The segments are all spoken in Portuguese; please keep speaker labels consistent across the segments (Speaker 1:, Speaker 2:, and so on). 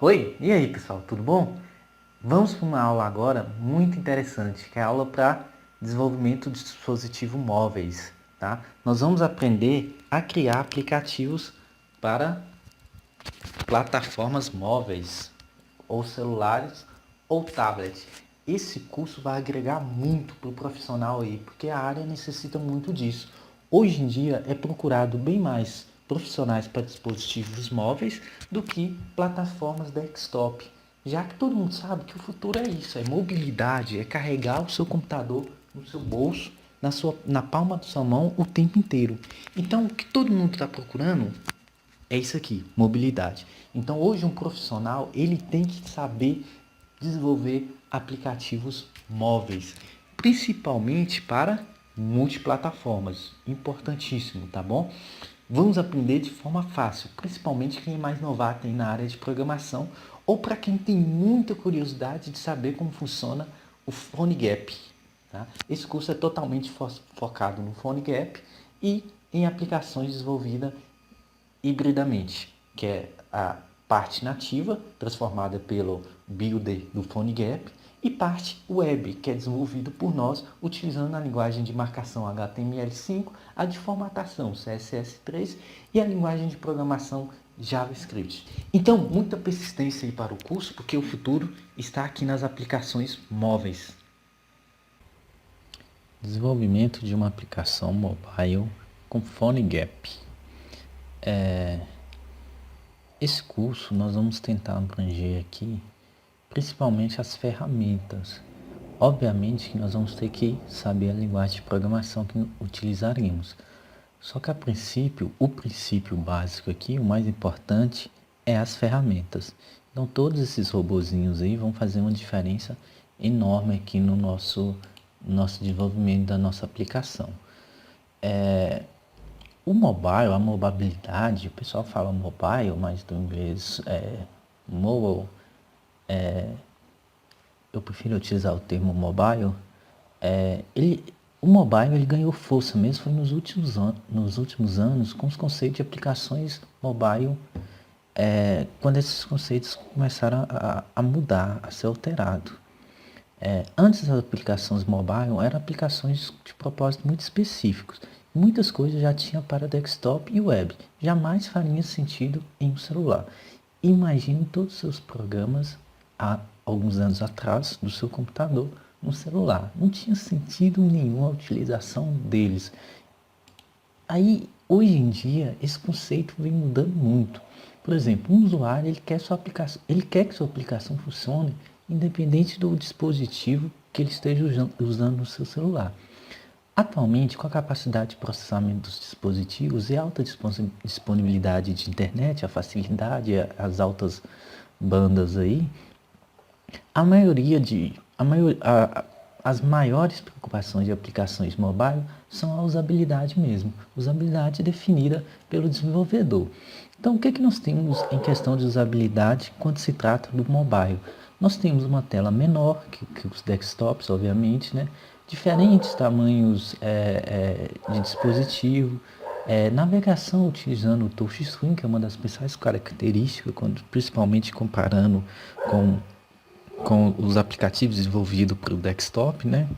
Speaker 1: Oi, e aí pessoal, tudo bom? Vamos para uma aula agora muito interessante, que é a aula para desenvolvimento de dispositivos móveis, tá? Nós vamos aprender a criar aplicativos para plataformas móveis, ou celulares, ou tablet. Esse curso vai agregar muito para o profissional aí, porque a área necessita muito disso. Hoje em dia é procurado bem mais profissionais para dispositivos móveis do que plataformas desktop, já que todo mundo sabe que o futuro é isso, é mobilidade, é carregar o seu computador no seu bolso, na palma da sua mão o tempo inteiro. Então, o que todo mundo está procurando é isso aqui, mobilidade. Então, hoje um profissional, ele tem que saber desenvolver aplicativos móveis, principalmente para multiplataformas. Importantíssimo, tá bom? Vamos aprender de forma fácil, principalmente quem é mais novato aí na área de programação ou para quem tem muita curiosidade de saber como funciona o PhoneGap. Tá? Esse curso é totalmente focado no PhoneGap e em aplicações desenvolvidas hibridamente, que é a parte nativa, transformada pelo builder do PhoneGap, e parte web, que é desenvolvido por nós utilizando a linguagem de marcação HTML5, a de formatação CSS3 e a linguagem de programação JavaScript. Então, muita persistência aí para o curso, porque o futuro está aqui nas aplicações móveis. Desenvolvimento de uma aplicação mobile com PhoneGap. Esse curso nós vamos tentar abranger aqui principalmente as ferramentas. Obviamente que nós vamos ter que saber a linguagem de programação que utilizaremos. Só que a princípio, o princípio básico aqui, o mais importante, é as ferramentas. Então todos esses robozinhos aí vão fazer uma diferença enorme aqui no nosso desenvolvimento da nossa aplicação. O mobile, a mobilidade, o pessoal fala mobile, mas do inglês mobile, eu prefiro utilizar o termo mobile. O mobile ele ganhou força mesmo foi nos últimos anos com os conceitos de aplicações mobile, quando esses conceitos começaram a mudar, a ser alterados. Antes as aplicações mobile eram aplicações de propósito muito específicos. Muitas coisas já tinha para desktop e web. Jamais faria sentido em um celular. Imagine todos os seus programas há alguns anos atrás do seu computador no celular. Não tinha sentido nenhum a utilização deles. Aí, hoje em dia, esse conceito vem mudando muito. Por exemplo, um usuário ele quer que sua aplicação funcione independente do dispositivo que ele esteja usando no seu celular. Atualmente, com a capacidade de processamento dos dispositivos e a alta disponibilidade de internet, a facilidade, as altas bandas aí, a maioria de, a maior, as maiores preocupações de aplicações mobile são a usabilidade mesmo, usabilidade definida pelo desenvolvedor. Então, o que nós temos em questão de usabilidade quando se trata do mobile? Nós temos uma tela menor que os desktops, obviamente, né? Diferentes tamanhos de dispositivo, navegação utilizando o touchscreen, que é uma das principais características, principalmente comparando com os aplicativos desenvolvidos para o desktop, né?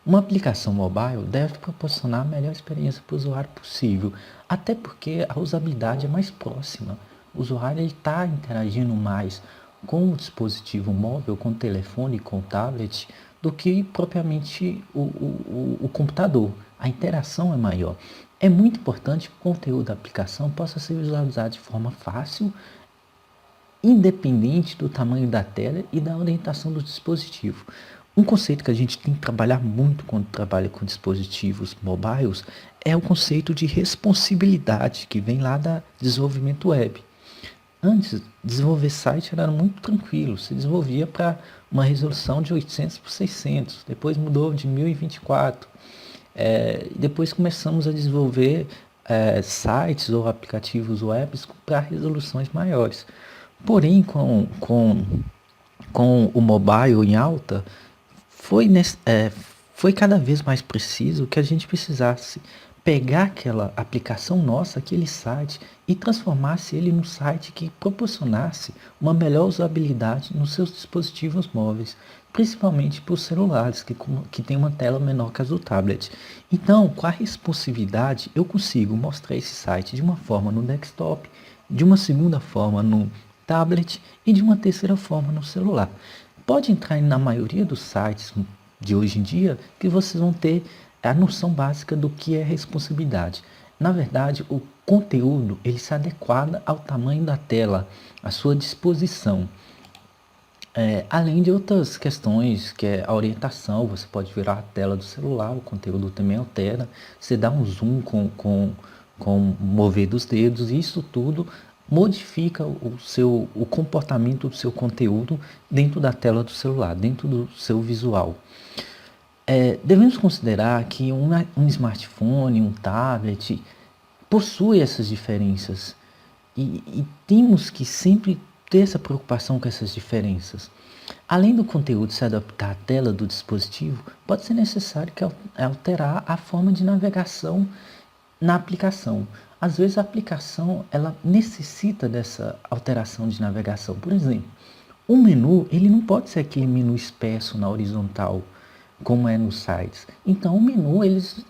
Speaker 1: Uma aplicação mobile deve proporcionar a melhor experiência para o usuário possível, até porque a usabilidade é mais próxima. O usuário está interagindo mais com o dispositivo móvel, com o telefone, com o tablet, do que propriamente o computador. A interação é maior. É muito importante que o conteúdo da aplicação possa ser visualizado de forma fácil, independente do tamanho da tela e da orientação do dispositivo. Um conceito que a gente tem que trabalhar muito quando trabalha com dispositivos mobiles é o conceito de responsibilidade, que vem lá da desenvolvimento web. Antes, desenvolver site era muito tranquilo, se desenvolvia para uma resolução de 800 por 600, depois mudou de 1024, depois começamos a desenvolver sites ou aplicativos web para resoluções maiores. Porém, com o mobile em alta, foi cada vez mais preciso que a gente precisasse pegar aquela aplicação nossa, aquele site, e transformasse ele num site que proporcionasse uma melhor usabilidade nos seus dispositivos móveis, principalmente para os celulares, que tem uma tela menor que as do tablet. Então, com a responsividade, eu consigo mostrar esse site de uma forma no desktop, de uma segunda forma no tablet e de uma terceira forma no celular. Pode entrar na maioria dos sites de hoje em dia que vocês vão ter a noção básica do que é responsabilidade. Na verdade, o conteúdo ele se adequa ao tamanho da tela, à sua disposição. Além de outras questões, que é a orientação, você pode virar a tela do celular, o conteúdo também altera, você dá um zoom com o mover dos dedos, e isso tudo modifica o comportamento do seu conteúdo dentro da tela do celular, dentro do seu visual. Devemos considerar que um smartphone, um tablet, possui essas diferenças e temos que sempre ter essa preocupação com essas diferenças. Além do conteúdo se adaptar à tela do dispositivo, pode ser necessário alterar a forma de navegação na aplicação. Às vezes a aplicação ela necessita dessa alteração de navegação. Por exemplo, o menu ele não pode ser aquele menu espesso na horizontal, como é nos sites. Então o menu, eles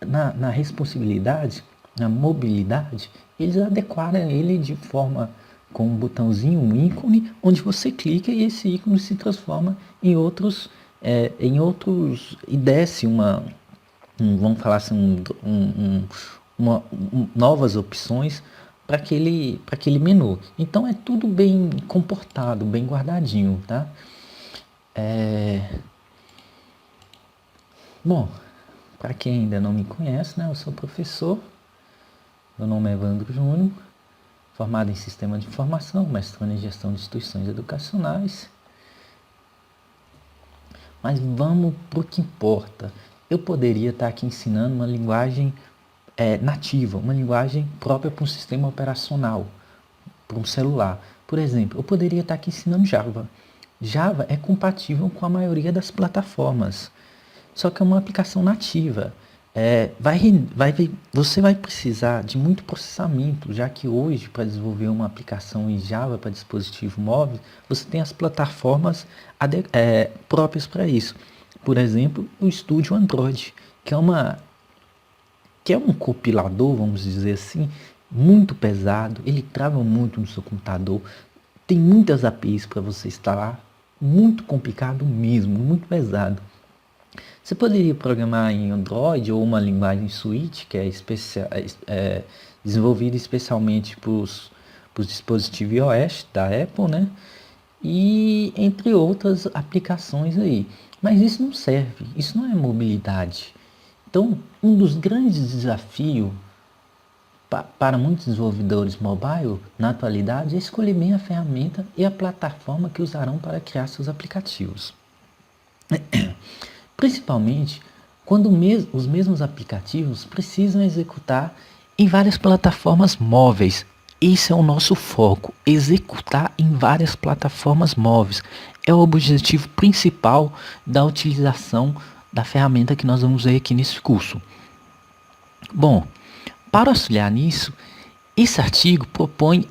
Speaker 1: na responsibilidade, na mobilidade, eles adequaram ele de forma com um botãozinho, um ícone, onde você clica e esse ícone se transforma em outros e desce vamos falar assim, novas opções para aquele menu. Então é tudo bem comportado, bem guardadinho, tá? Bom, para quem ainda não me conhece, né, eu sou professor, meu nome é Evandro Júnior, formado em Sistema de Informação, mestrando em Gestão de Instituições Educacionais. Mas vamos para o que importa. Eu poderia estar aqui ensinando uma linguagem nativa, uma linguagem própria para um sistema operacional, para um celular. Por exemplo, eu poderia estar aqui ensinando Java. Java é compatível com a maioria das plataformas, só que é uma aplicação nativa. Você vai precisar de muito processamento, já que hoje, para desenvolver uma aplicação em Java para dispositivo móvel, você tem as plataformas próprias para isso. Por exemplo, o Studio Android, que é um compilador, vamos dizer assim, muito pesado, ele trava muito no seu computador, tem muitas APIs para você instalar, muito complicado mesmo, muito pesado. Você poderia programar em Android ou uma linguagem Swift, que é desenvolvida especialmente para os dispositivos iOS da Apple, né? E entre outras aplicações aí. Mas isso não serve, isso não é mobilidade. Então, um dos grandes desafios para muitos desenvolvedores mobile na atualidade é escolher bem a ferramenta e a plataforma que usarão para criar seus aplicativos. Principalmente quando os mesmos aplicativos precisam executar em várias plataformas móveis. Esse é o nosso foco, executar em várias plataformas móveis. É o objetivo principal da utilização da ferramenta que nós vamos ver aqui nesse curso. Bom, para auxiliar nisso, esse artigo propõe,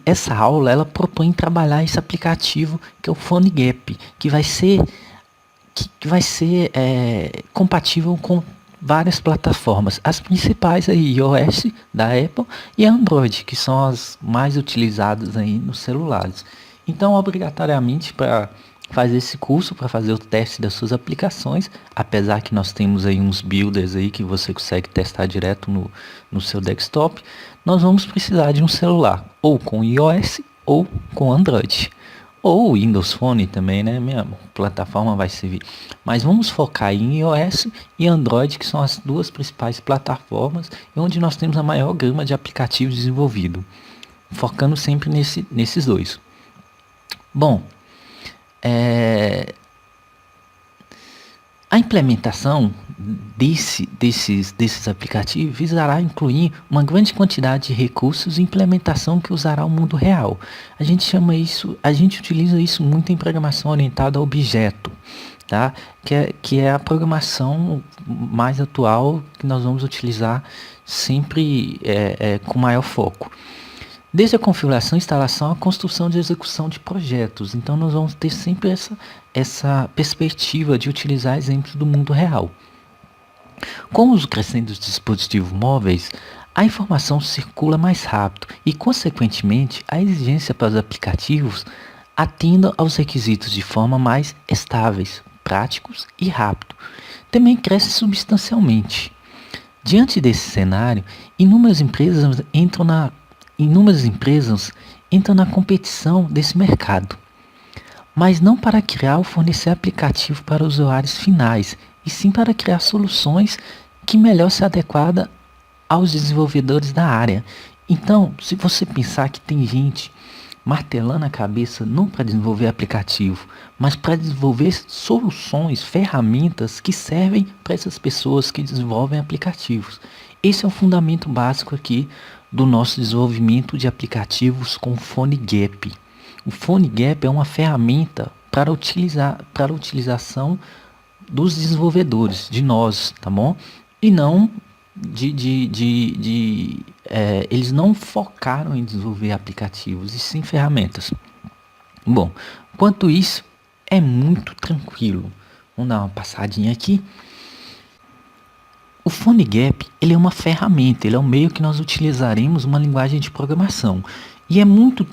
Speaker 1: essa aula, ela propõe trabalhar esse aplicativo que é o PhoneGap, que vai ser compatível com várias plataformas, as principais aí, iOS da Apple e Android, que são as mais utilizadas aí nos celulares. Então, obrigatoriamente, para fazer esse curso, para fazer o teste das suas aplicações, apesar que nós temos aí uns builders aí que você consegue testar direto no seu desktop, nós vamos precisar de um celular, ou com iOS ou com Android. Ou Windows Phone também, né? Minha plataforma vai servir. Mas vamos focar em iOS e Android, que são as duas principais plataformas e onde nós temos a maior gama de aplicativos desenvolvidos. Focando sempre nesses dois. Bom, a implementação desses aplicativos visará incluir uma grande quantidade de recursos e implementação que usará o mundo real. A gente utiliza isso muito em programação orientada a objeto. tá? Que é a programação mais atual que nós vamos utilizar sempre com maior foco. Desde a configuração, instalação, a construção e execução de projetos. Então nós vamos ter sempre essa perspectiva de utilizar exemplos do mundo real. Com o uso crescente dos dispositivos móveis, a informação circula mais rápido e, consequentemente, a exigência para os aplicativos atendam aos requisitos de forma mais estáveis, práticos e rápido. Também cresce substancialmente. Diante desse cenário, inúmeras empresas entram na competição desse mercado, mas não para criar ou fornecer aplicativo para usuários finais, e sim para criar soluções que melhor se adequam aos desenvolvedores da área. Então, se você pensar que tem gente martelando a cabeça não para desenvolver aplicativo, mas para desenvolver soluções, ferramentas que servem para essas pessoas que desenvolvem aplicativos. Esse é o fundamento básico aqui do nosso desenvolvimento de aplicativos com o PhoneGap. O PhoneGap é uma ferramenta para a utilização dos desenvolvedores, de nós, tá bom? E não eles não focaram em desenvolver aplicativos, e sim ferramentas. Bom, quanto isso, é muito tranquilo. Vamos dar uma passadinha aqui. O PhoneGap, ele é uma ferramenta, ele é um meio que nós utilizaremos uma linguagem de programação. E é muito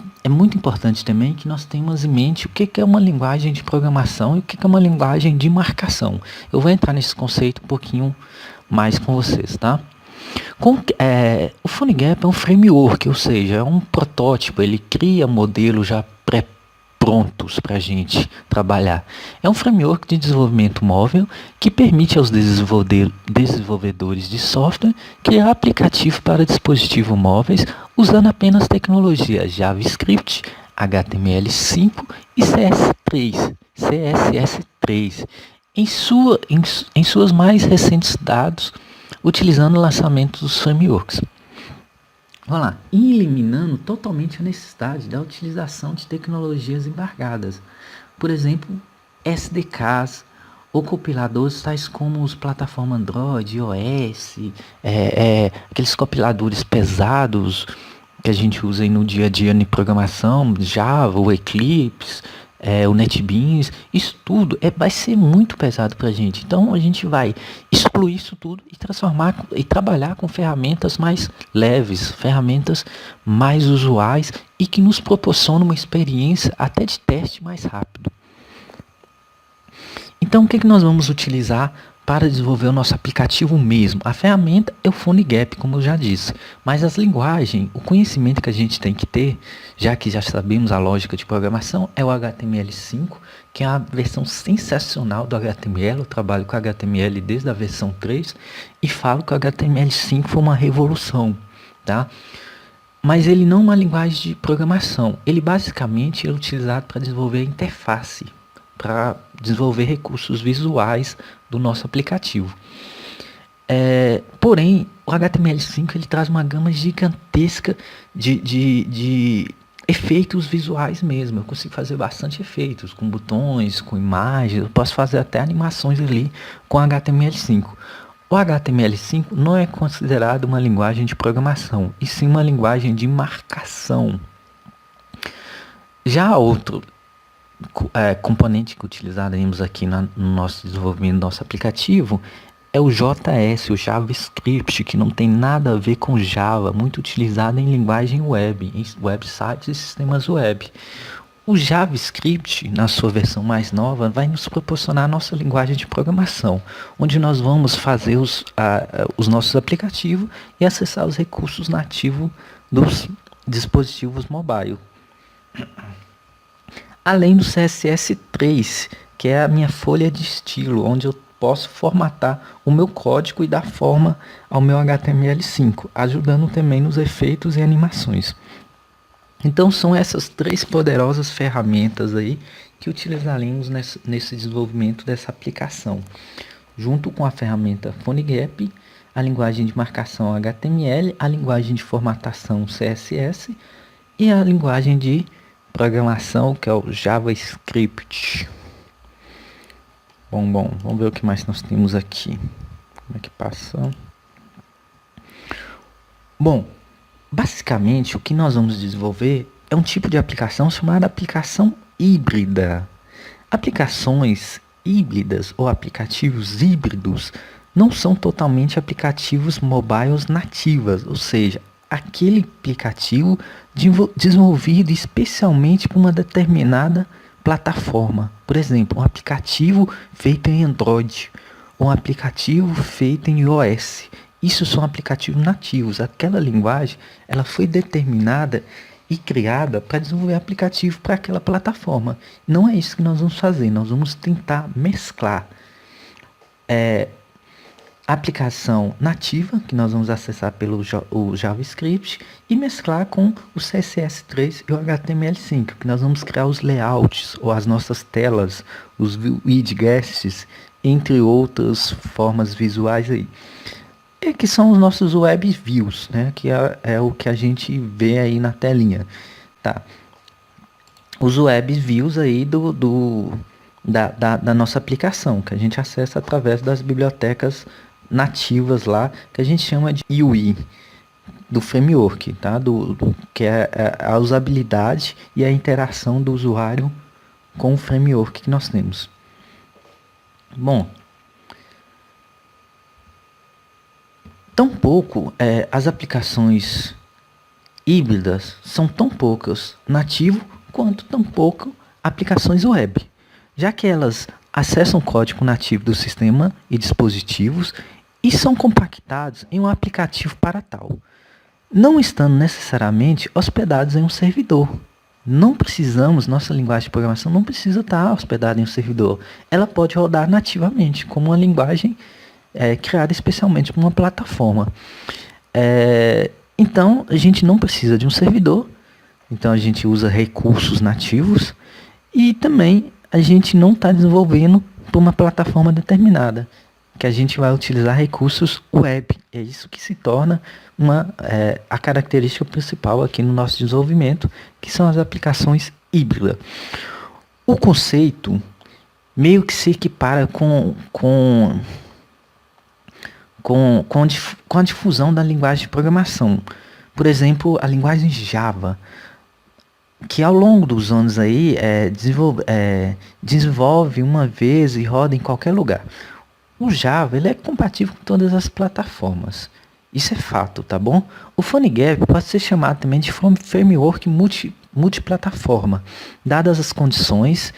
Speaker 1: importante também que nós tenhamos em mente o que é uma linguagem de programação e o que é uma linguagem de marcação. Eu vou entrar nesse conceito um pouquinho mais com vocês, tá? O PhoneGap é um framework, ou seja, é um protótipo, ele cria modelos já pré-prontos para a gente trabalhar. É um framework de desenvolvimento móvel que permite aos desenvolvedores de software criar aplicativo para dispositivos móveis usando apenas tecnologias JavaScript, HTML5 e CSS3 em suas mais recentes dados, utilizando o lançamento dos frameworks. Vamos lá, eliminando totalmente a necessidade da utilização de tecnologias embargadas. Por exemplo, SDKs ou compiladores tais como os plataformas Android, iOS, aqueles compiladores pesados que a gente usa aí no dia a dia em programação, Java, o Eclipse, o NetBeans, isso tudo vai ser muito pesado para a gente. Então a gente vai excluir isso tudo e transformar e trabalhar com ferramentas mais leves, ferramentas mais usuais e que nos proporcionam uma experiência até de teste mais rápido. Então o que nós vamos utilizar para desenvolver o nosso aplicativo mesmo? A ferramenta é o PhoneGap, como eu já disse, mas as linguagens, o conhecimento que a gente tem que ter, já que já sabemos a lógica de programação, é o HTML5, que é a versão sensacional do HTML. Eu trabalho com HTML desde a versão 3 e falo que o HTML5 foi uma revolução, tá? Mas ele não é uma linguagem de programação, ele basicamente é utilizado para desenvolver a interface, para desenvolver recursos visuais do nosso aplicativo. Porém, o HTML5 ele traz uma gama gigantesca de efeitos visuais mesmo. Eu consigo fazer bastante efeitos com botões, com imagens, eu posso fazer até animações ali com HTML5. O HTML5 não é considerado uma linguagem de programação, e sim uma linguagem de marcação. Já outro componente que utilizaremos aqui no nosso desenvolvimento do nosso aplicativo é o JS, o JavaScript, que não tem nada a ver com Java, muito utilizado em linguagem web, em websites e sistemas web. O JavaScript, na sua versão mais nova, vai nos proporcionar a nossa linguagem de programação, onde nós vamos fazer os nossos aplicativos e acessar os recursos nativos dos dispositivos mobile. Além do CSS3, que é a minha folha de estilo, onde eu posso formatar o meu código e dar forma ao meu HTML5, ajudando também nos efeitos e animações. Então são essas três poderosas ferramentas aí que utilizaremos nesse desenvolvimento dessa aplicação, junto com a ferramenta PhoneGap, a linguagem de marcação HTML, a linguagem de formatação CSS e a linguagem de programação, que é o JavaScript. Bom, vamos ver o que mais nós temos aqui. Como é que passa? Bom, basicamente o que nós vamos desenvolver é um tipo de aplicação chamada aplicação híbrida. Aplicações híbridas ou aplicativos híbridos não são totalmente aplicativos mobiles nativas, ou seja, aquele aplicativo desenvolvido especialmente para uma determinada plataforma. Por exemplo, um aplicativo feito em Android, um aplicativo feito em iOS. Isso são aplicativos nativos. Aquela linguagem, ela foi determinada e criada para desenvolver aplicativo para aquela plataforma. Não é isso que nós vamos fazer. Nós vamos tentar mesclar a aplicação nativa, que nós vamos acessar pelo o JavaScript, e mesclar com o CSS3 e o HTML5, que nós vamos criar os layouts, ou as nossas telas, os widgets, entre outras formas visuais aí. E que são os nossos web views, né? Que é o que a gente vê aí na telinha, tá? Os web views aí da nossa aplicação, que a gente acessa através das bibliotecas nativas lá, que a gente chama de UI, do framework, tá? Que é a usabilidade e a interação do usuário com o framework que nós temos. Bom, as aplicações híbridas são tão poucas nativo quanto tão pouco aplicações web, já que elas acessam o código nativo do sistema e dispositivos e são compactados em um aplicativo para tal, não estando necessariamente hospedados em um servidor. Não precisamos, nossa linguagem de programação não precisa estar hospedada em um servidor. Ela pode rodar nativamente, como uma linguagem criada especialmente para uma plataforma. Então, a gente não precisa de um servidor. Então, a gente usa recursos nativos. E também, a gente não está desenvolvendo para uma plataforma determinada, que a gente vai utilizar recursos web. É isso que se torna a característica principal aqui no nosso desenvolvimento, que são as aplicações híbridas. O conceito meio que se equipara com a difusão da linguagem de programação. Por exemplo, a linguagem Java, que ao longo dos anos aí desenvolve uma vez e roda em qualquer lugar. O Java ele é compatível com todas as plataformas. Isso é fato, tá bom? O PhoneGap pode ser chamado também de framework multiplataforma, dadas as condições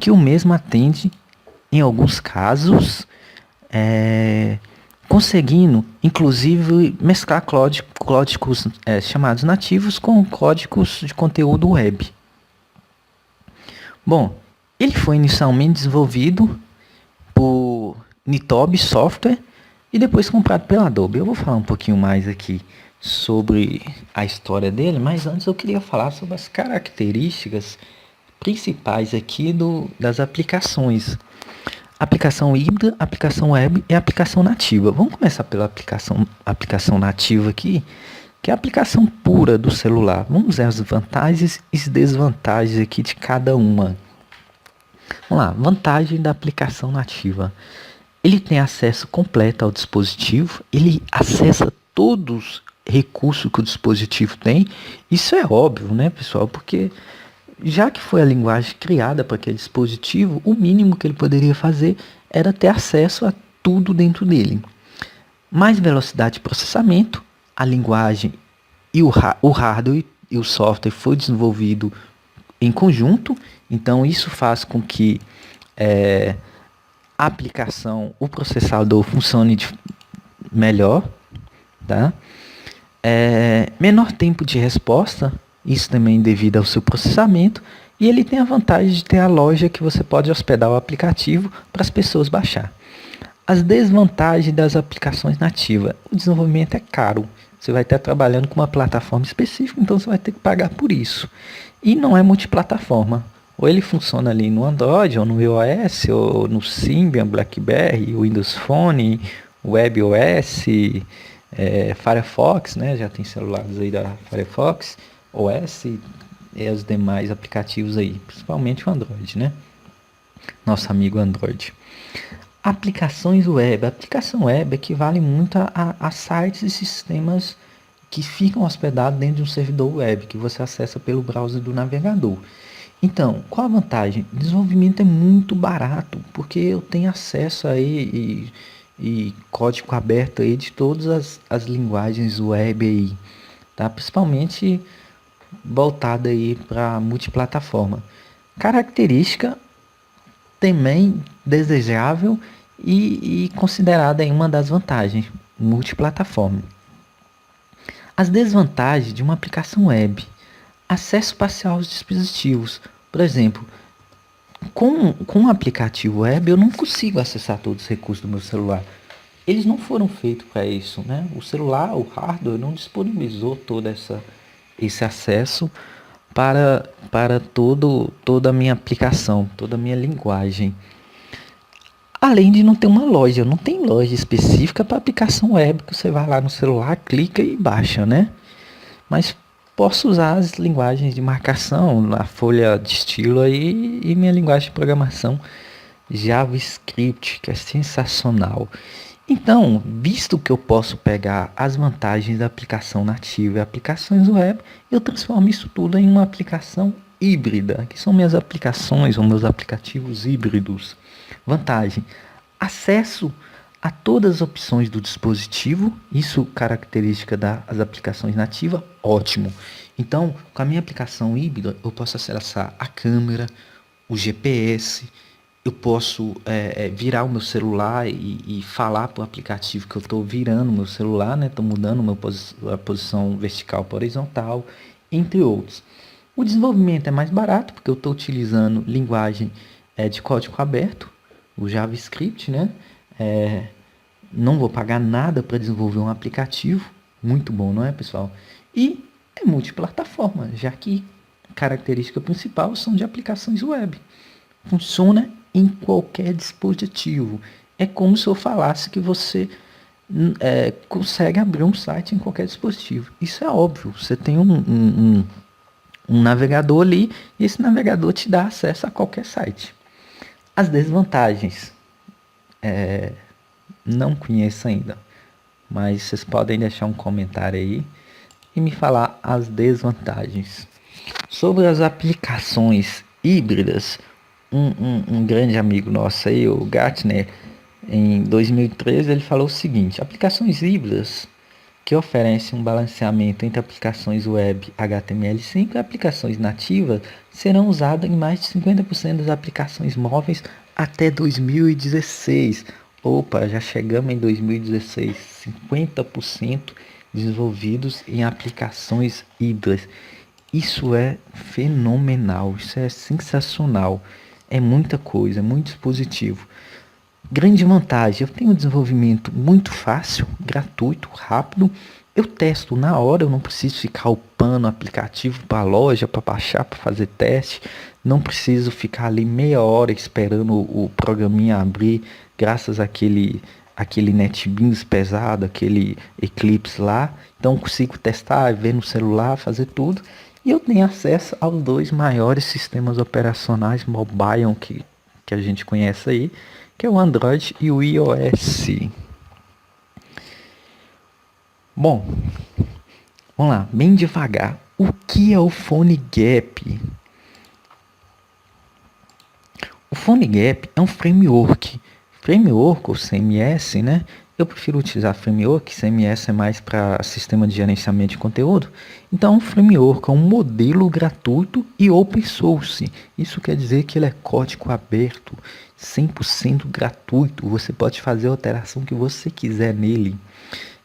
Speaker 1: que o mesmo atende em alguns casos, conseguindo, inclusive, mesclar códigos chamados nativos com códigos de conteúdo web. Bom, ele foi inicialmente desenvolvido por Nitobe Software e depois comprado pela Adobe. Eu vou falar um pouquinho mais aqui sobre a história dele, mas antes eu queria falar sobre as características principais aqui das aplicações. Aplicação híbrida, aplicação web e aplicação nativa. Vamos começar pela aplicação nativa aqui, que é a aplicação pura do celular. Vamos ver as vantagens e desvantagens aqui de cada uma. Vamos lá, vantagem da aplicação nativa. Ele tem acesso completo ao dispositivo, ele acessa todos os recursos que o dispositivo tem. Isso é óbvio, né, pessoal? Porque já que foi a linguagem criada para aquele dispositivo, o mínimo que ele poderia fazer era ter acesso a tudo dentro dele. Mais velocidade de processamento, a linguagem e o hardware e o software foi desenvolvido em conjunto, então isso faz com que a aplicação, o processador funcione melhor, tá? Menor tempo de resposta, isso também devido ao seu processamento, e ele tem a vantagem de ter a loja que você pode hospedar o aplicativo para as pessoas baixar. As desvantagens das aplicações nativas: o desenvolvimento é caro, você vai estar trabalhando com uma plataforma específica, então você vai ter que pagar por isso, e não é multiplataforma. Ou ele funciona ali no Android, ou no iOS, ou no Symbian, BlackBerry, Windows Phone, WebOS, Firefox, né? Já tem celulares aí da Firefox, OS e os demais aplicativos aí, principalmente o Android, né? nosso amigo Android. Aplicações web. A aplicação web equivale muito a sites e sistemas que ficam hospedados dentro de um servidor web que você acessa pelo browser do navegador. Então, qual a vantagem? O desenvolvimento é muito barato, porque eu tenho acesso aí e código aberto aí de todas as linguagens web aí, tá? Principalmente voltada aí para multiplataforma. Característica também desejável e considerada aí uma das vantagens, multiplataforma. As desvantagens de uma aplicação web: acesso parcial aos dispositivos. Por exemplo, com o aplicativo web eu não consigo acessar todos os recursos do meu celular. Eles não foram feitos para isso, né? O celular, o hardware não disponibilizou esse acesso para toda a minha aplicação, toda a minha linguagem. Além de não ter uma loja, não tem loja específica para aplicação web que você vai lá no celular, clica e baixa, né? Mas posso usar as linguagens de marcação, a folha de estilo aí e minha linguagem de programação JavaScript, que é sensacional. Então, visto que eu posso pegar as vantagens da aplicação nativa e aplicações web, eu transformo isso tudo em uma aplicação híbrida, que são minhas aplicações ou meus aplicativos híbridos. Vantagem: acesso a todas as opções do dispositivo, isso característica das aplicações nativas, ótimo. Então, com a minha aplicação híbrida, eu posso acessar a câmera, o GPS, eu posso virar o meu celular e falar para o aplicativo que eu estou virando o meu celular, né? Estou mudando a posição vertical para horizontal, entre outros. O desenvolvimento é mais barato, porque eu estou utilizando linguagem de código aberto, o JavaScript, né? Não vou pagar nada para desenvolver um aplicativo, muito bom, não é, pessoal? E é multiplataforma, já que a característica principal são de aplicações web. Funciona em qualquer dispositivo. É como se eu falasse que você consegue abrir um site em qualquer dispositivo. Isso é óbvio. Você tem um navegador ali e esse navegador te dá acesso a qualquer site. As desvantagens. Não conheço ainda, mas vocês podem deixar um comentário aí e me falar as desvantagens. Sobre as aplicações híbridas, um grande amigo nosso aí, o Gartner, em 2013, ele falou o seguinte: aplicações híbridas que oferecem um balanceamento entre aplicações web HTML5 e aplicações nativas serão usadas em mais de 50% das aplicações móveis até 2016. Opa, já chegamos em 2016, 50% desenvolvidos em aplicações híbridas. Isso é fenomenal, isso é sensacional. É muita coisa, é muito dispositivo. Grande vantagem: eu tenho um desenvolvimento muito fácil, gratuito, rápido. Eu testo na hora, eu não preciso ficar upando o aplicativo para a loja, para baixar, para fazer teste. Não preciso ficar ali meia hora esperando o programinha abrir, graças àquele NetBeans pesado, aquele Eclipse lá. Então consigo testar, ver no celular, fazer tudo. E eu tenho acesso aos dois maiores sistemas operacionais mobile que a gente conhece aí, que é o Android e o iOS. Bom, vamos lá, bem devagar. O que é o PhoneGap? O PhoneGap é um framework. Framework ou CMS, né? Eu prefiro utilizar framework, CMS é mais para sistema de gerenciamento de conteúdo. Então, um framework é um modelo gratuito e open source. Isso quer dizer que ele é código aberto, 100% gratuito. Você pode fazer a alteração que você quiser nele,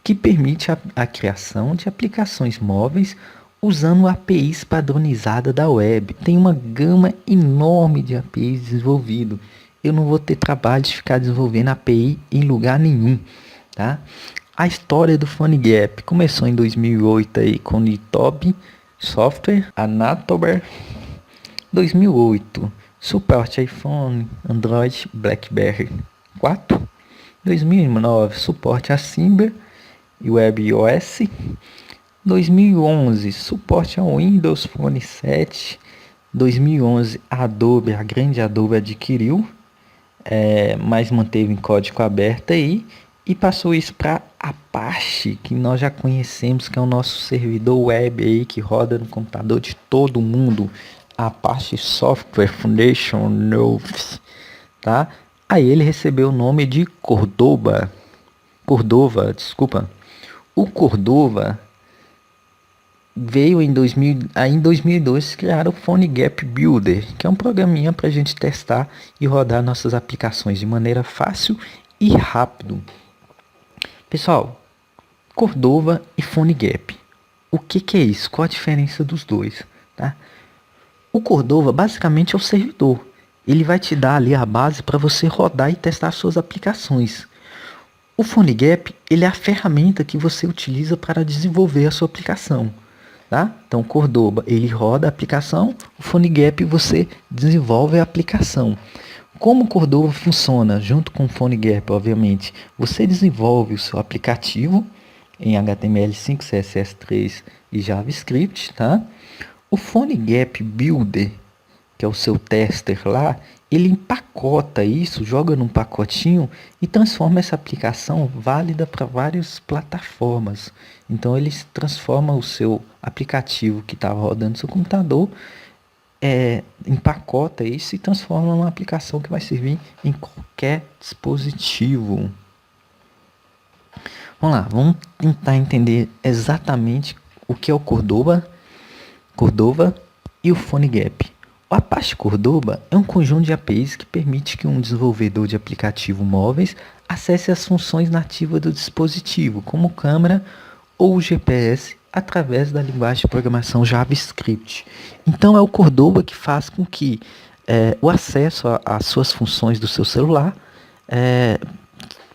Speaker 1: que permite a criação de aplicações móveis usando APIs padronizadas da web. Tem uma gama enorme de APIs desenvolvido. Eu não vou ter trabalho de ficar desenvolvendo API em lugar nenhum, tá? A história do PhoneGap começou em 2008 aí com o Nitobi Software, Anatober. 2008, suporte iPhone, Android, BlackBerry 4. 2009, suporte a Symbian e WebOS. 2011, suporte ao Windows Phone 7. 2011, a grande Adobe adquiriu, mas manteve em código aberto aí e passou isso para Apache, que nós já conhecemos, que é o nosso servidor web aí que roda no computador de todo mundo, Apache Software Foundation Notes, tá? Aí ele recebeu o nome de Cordova, desculpa. O Cordova veio em 2002 criar o PhoneGap Builder, que é um programinha para a gente testar e rodar nossas aplicações de maneira fácil e rápido. Pessoal, Cordova e PhoneGap. O que é isso? Qual a diferença dos dois? Tá? O Cordova basicamente é o servidor. Ele vai te dar ali a base para você rodar e testar suas aplicações. O PhoneGap, ele é a ferramenta que você utiliza para desenvolver a sua aplicação, tá? Então, o Cordova, ele roda a aplicação, o PhoneGap você desenvolve a aplicação. Como o Cordova funciona junto com o PhoneGap, obviamente, você desenvolve o seu aplicativo em HTML5, CSS3 e JavaScript, tá? O PhoneGap Builder, que é o seu tester lá, ele empacota isso, joga num pacotinho e transforma essa aplicação válida para várias plataformas. Então ele transforma o seu aplicativo que estava rodando no seu computador, empacota isso e transforma numa aplicação que vai servir em qualquer dispositivo. Vamos lá, vamos tentar entender exatamente o que é o Cordova e o PhoneGap. O Apache Cordova é um conjunto de APIs que permite que um desenvolvedor de aplicativo móveis acesse as funções nativas do dispositivo, como câmera ou GPS, através da linguagem de programação JavaScript. Então é o Cordova que faz com que o acesso às suas funções do seu celular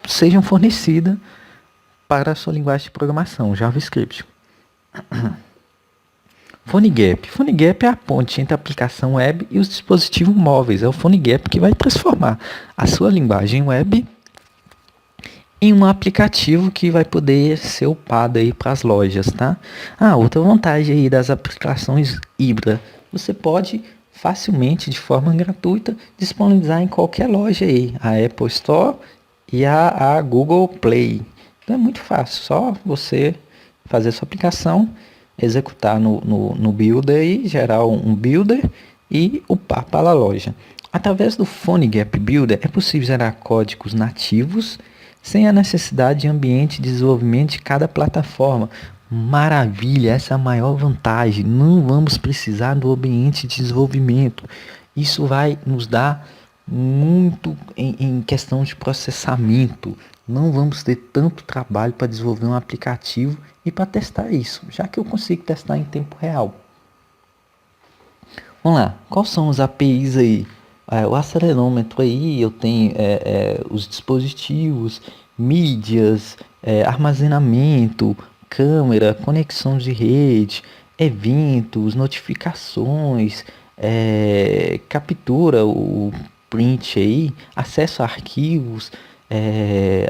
Speaker 1: sejam fornecidas para a sua linguagem de programação, JavaScript. PhoneGap é a ponte entre a aplicação web e os dispositivos móveis. É o PhoneGap que vai transformar a sua linguagem web em um aplicativo que vai poder ser upado aí para as lojas, tá? Outra vantagem aí das aplicações híbridas, você pode facilmente, de forma gratuita, disponibilizar em qualquer loja aí, a Apple Store e a Google Play. Então é muito fácil, só você fazer a sua aplicação, executar no Builder e gerar um Builder e upar para a loja. Através do PhoneGap Builder é possível gerar códigos nativos sem a necessidade de ambiente de desenvolvimento de cada plataforma. Maravilha, essa é a maior vantagem. Não vamos precisar do ambiente de desenvolvimento. Isso vai nos dar muito em questão de processamento. Não vamos ter tanto trabalho para desenvolver um aplicativo e para testar isso, já que eu consigo testar em tempo real. Vamos lá, quais são os APIs aí? O acelerômetro aí, eu tenho os dispositivos, mídias, armazenamento, câmera, conexão de rede, eventos, notificações, captura, o print aí, acesso a arquivos,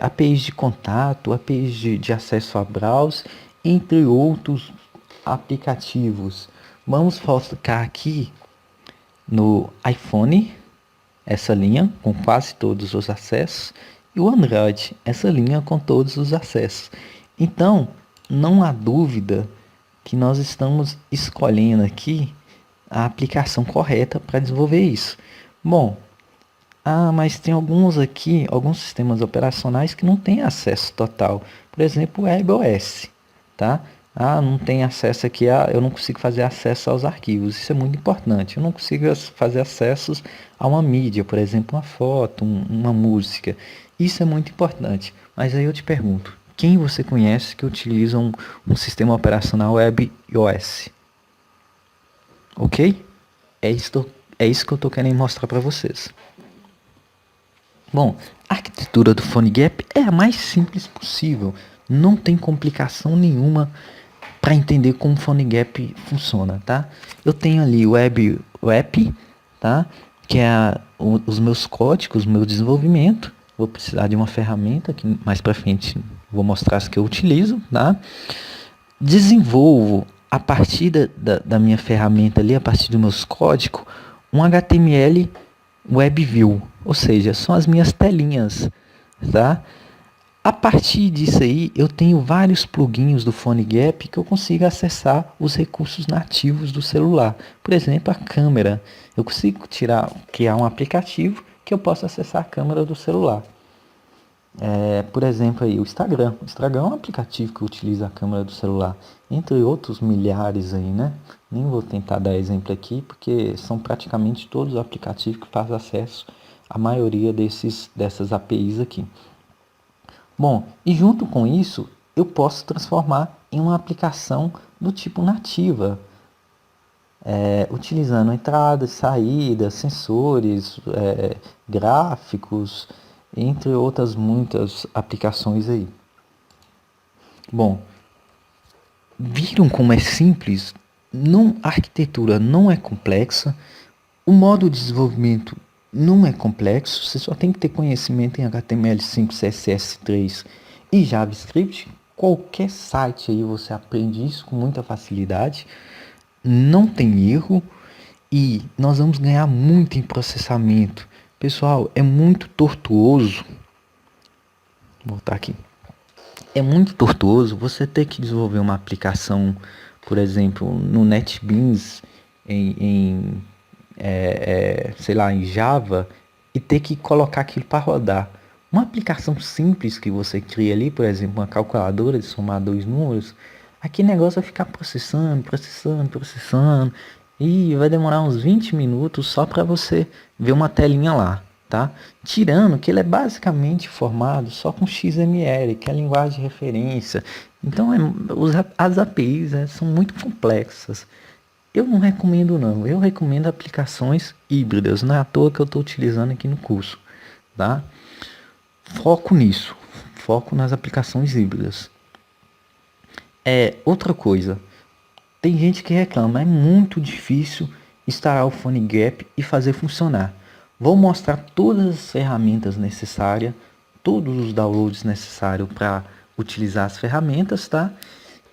Speaker 1: APIs de contato, APIs de acesso a browser, entre outros aplicativos. Vamos focar aqui no iPhone, essa linha com quase todos os acessos, e o Android, essa linha com todos os acessos. Então, não há dúvida que nós estamos escolhendo aqui a aplicação correta para desenvolver isso. Bom, mas tem alguns sistemas operacionais que não têm acesso total. Por exemplo, o iOS, tá? Não tem acesso aqui, eu não consigo fazer acesso aos arquivos. Isso é muito importante. Eu não consigo fazer acessos a uma mídia, por exemplo, uma foto, uma música. Isso é muito importante. Mas aí eu te pergunto, quem você conhece que utiliza um sistema operacional iOS? Ok? É isso que eu estou querendo mostrar para vocês. Bom, a arquitetura do PhoneGap é a mais simples possível. Não tem complicação nenhuma para entender como o PhoneGap funciona, tá? Eu tenho ali o Web, tá? Que é os meus códigos, meu desenvolvimento. Vou precisar de uma ferramenta que mais para frente vou mostrar as que eu utilizo, tá? Desenvolvo a partir da minha ferramenta ali, a partir dos meus códigos, um HTML WebView, ou seja, são as minhas telinhas, tá? A partir disso aí, eu tenho vários plugins do PhoneGap que eu consigo acessar os recursos nativos do celular. Por exemplo, a câmera. Eu consigo criar um aplicativo que eu possa acessar a câmera do celular. Por exemplo, aí, o Instagram. O Instagram é um aplicativo que utiliza a câmera do celular, entre outros milhares aí, né? Nem vou tentar dar exemplo aqui, porque são praticamente todos os aplicativos que fazem acesso à maioria dessas APIs aqui. Bom, e junto com isso, eu posso transformar em uma aplicação do tipo nativa, utilizando entradas, saídas, sensores, gráficos, entre outras muitas aplicações aí. Bom, viram como é simples? A arquitetura não é complexa, o modo de desenvolvimento não é complexo, você só tem que ter conhecimento em HTML5, CSS3 e JavaScript. Qualquer site aí você aprende isso com muita facilidade, não tem erro e nós vamos ganhar muito em processamento. Pessoal, é muito tortuoso. Vou voltar aqui. É muito tortuoso você ter que desenvolver uma aplicação, por exemplo, no NetBeans sei lá, em Java e ter que colocar aquilo para rodar. Uma aplicação simples que você cria ali, por exemplo, uma calculadora de somar dois números, aquele negócio vai ficar processando, e vai demorar uns 20 minutos só para você ver uma telinha lá, tá? Tirando que ele é basicamente formado só com XML, que é a linguagem de referência. Então, as APIs são muito complexas. Eu não recomendo não, eu recomendo aplicações híbridas, não é à toa que eu estou utilizando aqui no curso, tá? Foco nisso, foco nas aplicações híbridas. Outra coisa, tem gente que reclama, é muito difícil instalar o PhoneGap e fazer funcionar. Vou mostrar todas as ferramentas necessárias, todos os downloads necessários para utilizar as ferramentas, tá?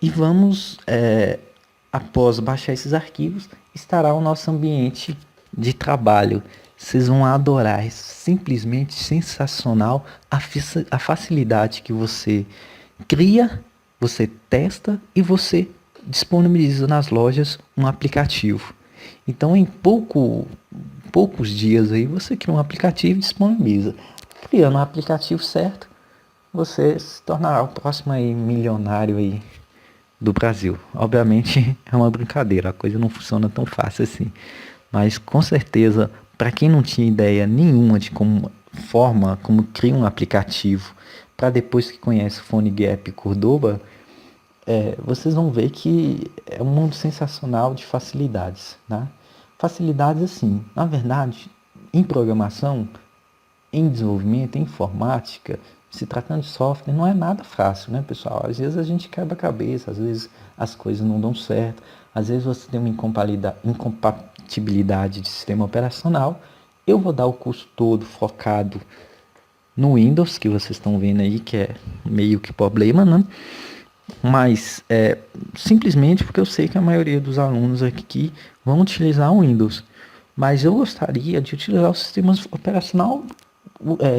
Speaker 1: E vamos, após baixar esses arquivos, estará o nosso ambiente de trabalho. Vocês vão adorar, é simplesmente sensacional a facilidade que você cria, você testa e você disponibiliza nas lojas um aplicativo. Então, em poucos dias aí, você cria um aplicativo e disponibiliza. Criando um aplicativo certo, você se tornará o próximo aí milionário aí do Brasil. Obviamente é uma brincadeira, a coisa não funciona tão fácil assim. Mas com certeza, para quem não tinha ideia nenhuma de como cria um aplicativo, para depois que conhece o PhoneGap e Cordoba, vocês vão ver que é um mundo sensacional de facilidades, né? Facilidades assim, na verdade, em programação, em desenvolvimento, em informática, se tratando de software, não é nada fácil, né, pessoal? Às vezes a gente quebra a cabeça, às vezes as coisas não dão certo, às vezes você tem uma incompatibilidade de sistema operacional. Eu vou dar o curso todo focado no Windows, que vocês estão vendo aí, que é meio que problema, né? Mas simplesmente porque eu sei que a maioria dos alunos aqui vão utilizar o Windows. Mas eu gostaria de utilizar o sistema operacional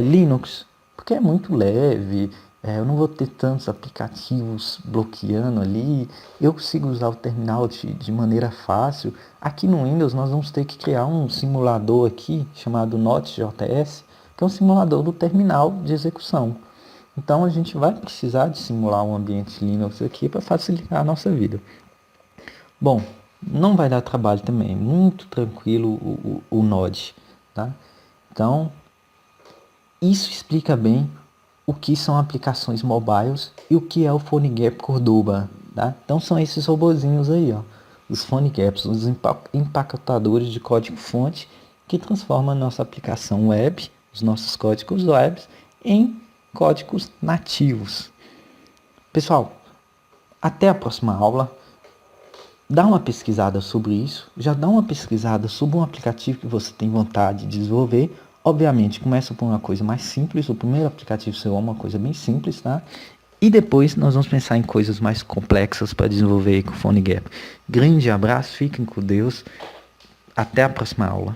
Speaker 1: Linux, porque é muito leve, eu não vou ter tantos aplicativos bloqueando ali, eu consigo usar o terminal de maneira fácil. Aqui no Windows nós vamos ter que criar um simulador aqui, chamado Node.js, que é um simulador do terminal de execução. Então a gente vai precisar de simular um ambiente Linux aqui para facilitar a nossa vida. Bom, não vai dar trabalho também, muito tranquilo o Node, tá? Então, isso explica bem o que são aplicações mobiles e o que é o PhoneGap Cordoba, tá? Então são esses robozinhos aí, ó, os PhoneGaps, os empacotadores de código-fonte que transformam a nossa aplicação web, os nossos códigos web, em códigos nativos. Pessoal, até a próxima aula. Dá uma pesquisada sobre isso, já dá uma pesquisada sobre um aplicativo que você tem vontade de desenvolver. Obviamente, começa por uma coisa mais simples, o primeiro aplicativo seu é uma coisa bem simples, tá? E depois nós vamos pensar em coisas mais complexas para desenvolver aí com o PhoneGap. Grande abraço, fiquem com Deus. Até a próxima aula.